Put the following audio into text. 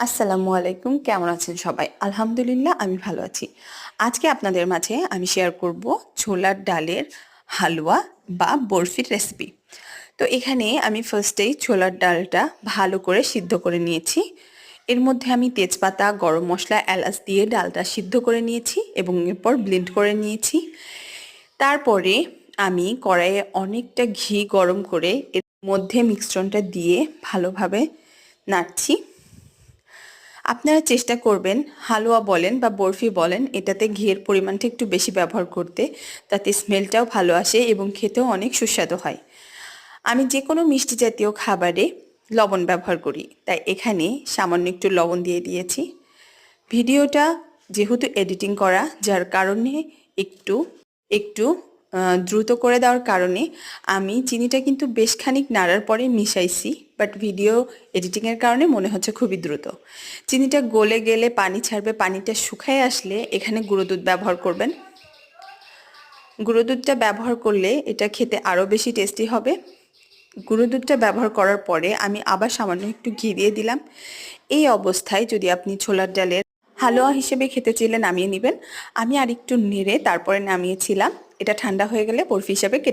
আসসালামু আলাইকুম, কেমন আছেন সবাই? আলহামদুলিল্লাহ আমি ভালো আছি। আজকে আপনাদের মাঝে আমি শেয়ার করব ছোলার ডালের হালুয়া বা বরফির রেসিপি। তো এখানে আমি ফার্স্টেই ছোলার ডালটা ভালো করে সিদ্ধ করে নিয়েছি। এর মধ্যে আমি তেজপাতা, গরম মশলা, এলাচ দিয়ে ডালটা সিদ্ধ করে নিয়েছি এবং এরপর ব্লেন্ড করে নিয়েছি। তারপরে আমি কড়াইয়ে অনেকটা ঘি গরম করে এর মধ্যে মিশ্রণটা দিয়ে ভালোভাবে নাড়ছি। আপনারা চেষ্টা করবেন হালুয়া বলেন বা বরফি বলেন এটাতে ঘিয়ের পরিমাণটা একটু বেশি ব্যবহার করতে, তাতে স্মেলটাও ভালো আসে এবং খেতেও অনেক সুস্বাদু হয়। আমি যে কোনো মিষ্টি জাতীয় খাবারে লবণ ব্যবহার করি, তাই এখানে সামান্য একটু লবণ দিয়ে দিয়েছি। ভিডিওটা যেহেতু এডিটিং করা, যার কারণে একটু একটু দ্রুত করে দেওয়ার কারণে আমি চিনিটা কিন্তু বেশ খানিক নাড়ার পরে মিশাইছি, বাট ভিডিও এডিটিংয়ের কারণে মনে হচ্ছে খুবই দ্রুত। চিনিটা গলে গেলে পানি ছাড়বে, পানিটা শুকায় আসলে এখানে গুঁড়ো দুধ ব্যবহার করবেন। গুঁড়ো দুধটা ব্যবহার করলে এটা খেতে আরও বেশি টেস্টি হবে। গুঁড়ো দুধটা ব্যবহার করার পরে আমি আবার সামান্য একটু ঘি দিয়ে দিলাম। এই অবস্থায় যদি আপনি ছোলার ডালের হালুয়া হিসেবে খেতে চাইলে নামিয়ে নেবেন। আমি আরেকটু নেড়ে তারপরে নামিয়েছিলাম। এটা ঠান্ডা হয়ে গেলে বরফি হিসাবে কেটে